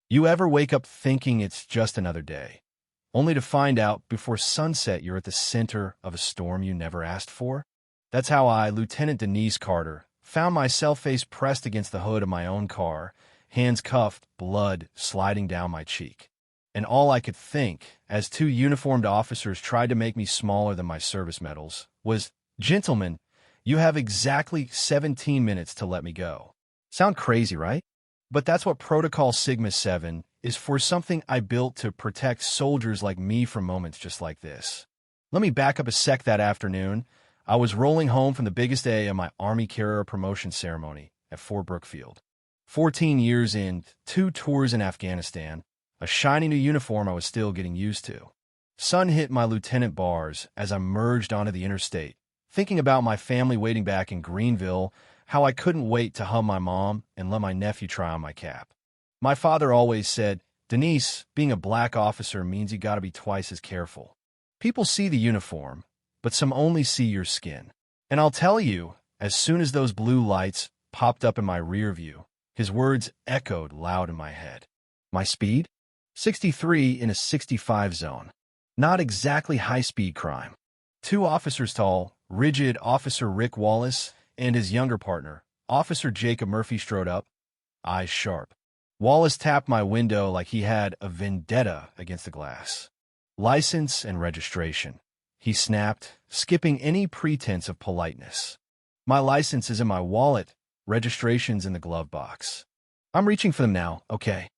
You ever wake up thinking it's just another day, only to find out before sunset you're at the center of a storm you never asked for? That's how I, Lieutenant Denise Carter, found myself face pressed against the hood of my own car, hands cuffed, blood sliding down my cheek. And all I could think, as two uniformed officers tried to make me smaller than my service medals, was, "Gentlemen, you have exactly 17 minutes to let me go." Sound crazy, right? But that's what Protocol Sigma 7 is for, something I built to protect soldiers like me from moments just like this. Let me back up a sec. That afternoon, I was rolling home from the biggest day of my Army Carrier promotion ceremony at Fort Brookfield. 14 years in, 2 tours in Afghanistan, a shiny new uniform I was still getting used to. Sun hit my lieutenant bars as I merged onto the interstate, thinking about my family waiting back in Greenville, how I couldn't wait to hug my mom and let my nephew try on my cap. My father always said, "Denise, being a black officer means you gotta be twice as careful. People see the uniform, but some only see your skin." And I'll tell you, as soon as those blue lights popped up in my rear view, his words echoed loud in my head. My speed? 63 in a 65 zone. Not exactly high-speed crime. 2 officers tall, rigid Officer Rick Wallace and his younger partner, Officer Jacob Murphy, strode up, eyes sharp. Wallace tapped my window like he had a vendetta against the glass. "License and registration," he snapped, skipping any pretense of politeness. "My license is in my wallet, registration's in the glove box." "I'm reaching for them now, okay?"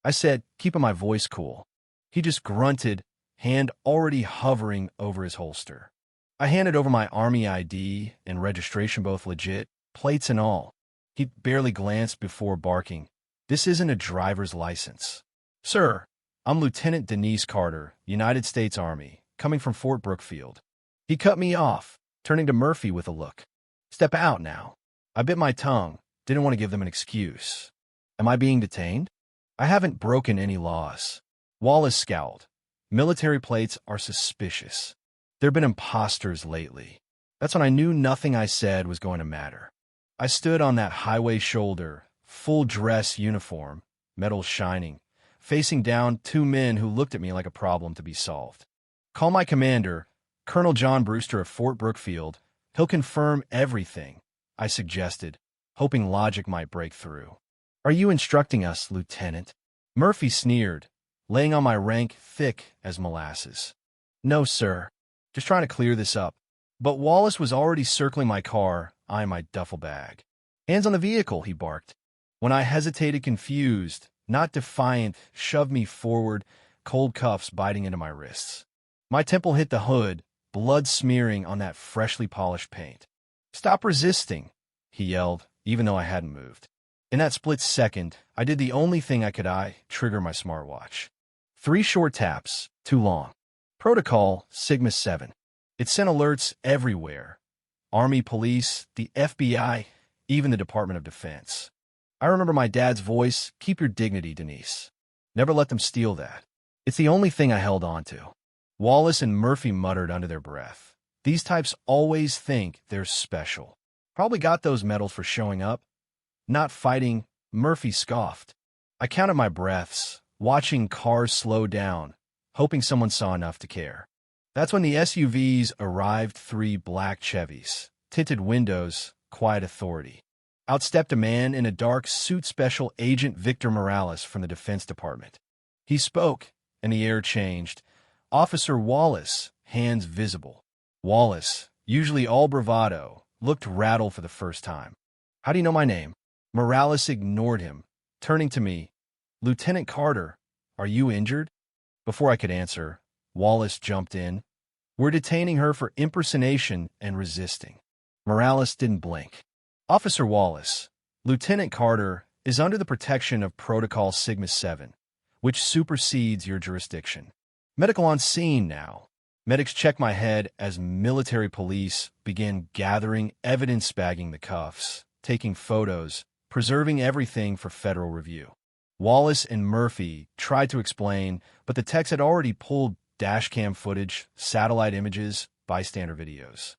I said, keeping my voice cool. He just grunted, hand already hovering over his holster. I handed over my Army ID and registration, both legit, plates and all. He barely glanced before barking, "This isn't a driver's license." "Sir, I'm Lieutenant Denise Carter, United States Army, coming from Fort Brookfield." He cut me off, turning to Murphy with a look. "Step out now." I bit my tongue, didn't want to give them an excuse. "Am I being detained?" "I haven't broken any laws." Wallace scowled. "Military plates are suspicious. There have been imposters lately." That's when I knew nothing I said was going to matter. I stood on that highway shoulder, full dress uniform, metal shining, facing down 2 men who looked at me like a problem to be solved. "Call my commander, Colonel John Brewster of Fort Brookfield. He'll confirm everything," I suggested, hoping logic might break through. "Are you instructing us, Lieutenant?" Murphy sneered, laying on my rank thick as molasses. "No, sir. Just trying to clear this up." But Wallace was already circling my car, eyeing my duffel bag. "Hands on the vehicle," he barked. When I hesitated, confused, not defiant, shoved me forward, cold cuffs biting into my wrists. My temple hit the hood, blood smearing on that freshly polished paint. "Stop resisting," he yelled, even though I hadn't moved. In that split second, I did the only thing I could trigger my smartwatch. 3 short taps, too long. Protocol Sigma 7. It sent alerts everywhere. Army, police, the FBI, even the Department of Defense. I remember my dad's voice, "Keep your dignity, Denise. Never let them steal that." It's the only thing I held on to. Wallace and Murphy muttered under their breath. These types always think they're special. Probably got those medals for showing up. Not fighting, Murphy scoffed. I counted my breaths, watching cars slow down, hoping someone saw enough to care. That's when the SUVs arrived, 3 black Chevys, tinted windows, quiet authority. Out stepped a man in a dark suit, Special Agent Victor Morales from the Defense Department. He spoke, and the air changed. Officer Wallace, hands visible. Wallace, usually all bravado, looked rattled for the first time. "How do you know my name?" Morales ignored him, turning to me. "Lieutenant Carter, are you injured?" Before I could answer, Wallace jumped in. "We're detaining her for impersonation and resisting." Morales didn't blink. "Officer Wallace, Lieutenant Carter is under the protection of Protocol Sigma 7, which supersedes your jurisdiction. Medical on scene now." Medics checked my head as military police began gathering evidence, bagging the cuffs, taking photos, preserving everything for federal review. Wallace and Murphy tried to explain, but the techs had already pulled dashcam footage, satellite images, bystander videos.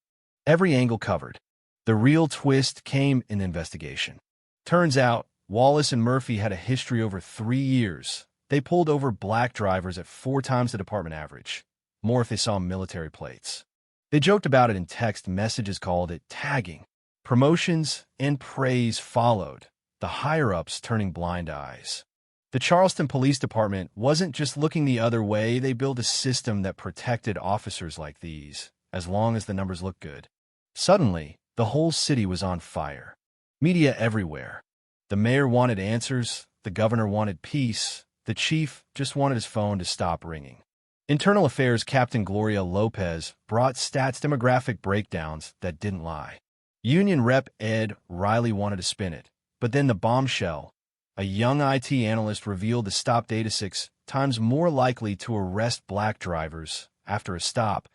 Every angle covered. The real twist came in the investigation. Turns out, Wallace and Murphy had a history over 3 years. They pulled over black drivers at 4 times the department average, more if they saw military plates. They joked about it in text messages, called it tagging. Promotions and praise followed, the higher-ups turning blind eyes. The Charleston Police Department wasn't just looking the other way. They built a system that protected officers like these, as long as the numbers looked good. Suddenly, the whole city was on fire. Media everywhere. The mayor wanted answers, the governor wanted peace, the chief just wanted his phone to stop ringing. Internal Affairs Captain Gloria Lopez brought stats demographic breakdowns that didn't lie. Union Rep Ed Riley wanted to spin it, but then the bombshell. A young IT analyst revealed the stop data 6 times more likely to arrest black drivers after a stop,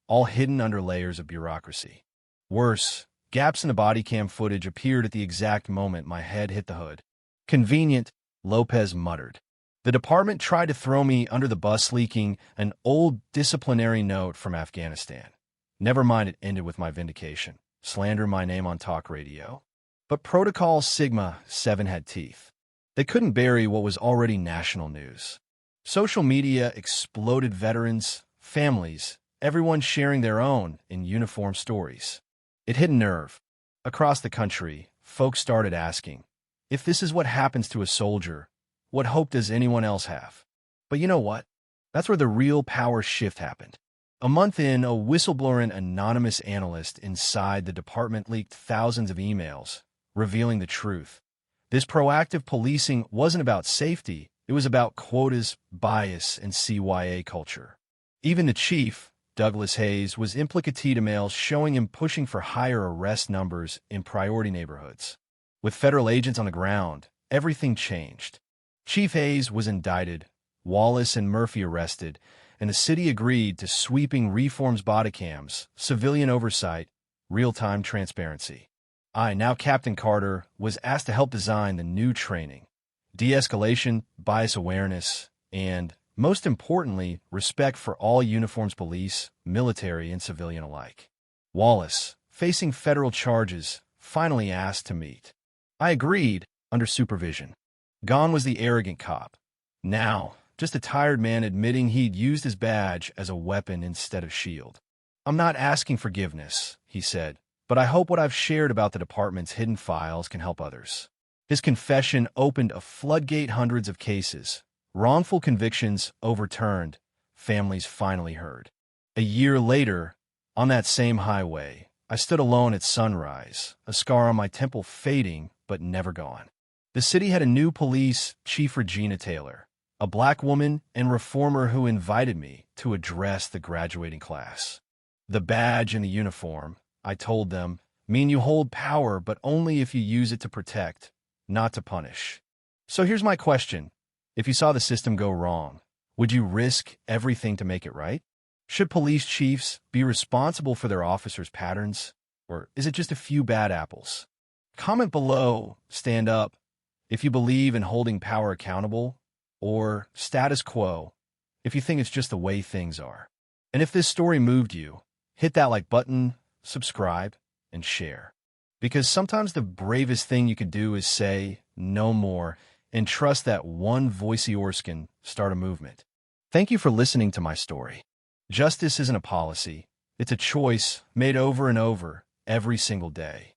all hidden under layers of bureaucracy. Worse, gaps in the body cam footage appeared at the exact moment my head hit the hood. Convenient, Lopez muttered. The department tried to throw me under the bus, leaking an old disciplinary note from Afghanistan. Never mind, it ended with my vindication. Slander my name on talk radio. But Protocol Sigma 7 had teeth. They couldn't bury what was already national news. Social media exploded, veterans, families, everyone sharing their own in uniform stories. It hit a nerve. Across the country, folks started asking, if this is what happens to a soldier, what hope does anyone else have? But you know what? That's where the real power shift happened. A month in, a whistleblower, an anonymous analyst inside the department, leaked thousands of emails, revealing the truth. This proactive policing wasn't about safety, it was about quotas, bias, and CYA culture. Even the chief, Douglas Hayes, was implicated, emails showing him pushing for higher arrest numbers in priority neighborhoods. With federal agents on the ground, everything changed. Chief Hayes was indicted, Wallace and Murphy arrested, and the city agreed to sweeping reforms, body cams, civilian oversight, real-time transparency. Now Captain Carter, was asked to help design the new training, de-escalation, bias awareness, and, most importantly, respect for all uniforms, police, military, and civilian alike. Wallace, facing federal charges, finally asked to meet. I agreed, under supervision. Gone was the arrogant cop. Now, just a tired man admitting he'd used his badge as a weapon instead of shield. I'm not asking forgiveness, he said, but I hope what I've shared about the department's hidden files can help others. His confession opened a floodgate, hundreds of cases, wrongful convictions overturned, families finally heard. A year later, on that same highway, I stood alone at sunrise, a scar on my temple fading but never gone. The city had a new police chief, Regina Taylor, a black woman and reformer who invited me to address the graduating class. The badge and the uniform, I told them, mean you hold power, but only if you use it to protect, not to punish. So here's my question. If you saw the system go wrong, would you risk everything to make it right? Should police chiefs be responsible for their officers' patterns, or is it just a few bad apples? Comment below, stand up, if you believe in holding power accountable, or status quo, if you think it's just the way things are. And if this story moved you, hit that like button, subscribe, and share. Because sometimes the bravest thing you can do is say no more and trust that one voice of yours can start a movement. Thank you for listening to my story. Justice isn't a policy. It's a choice made over and over every single day.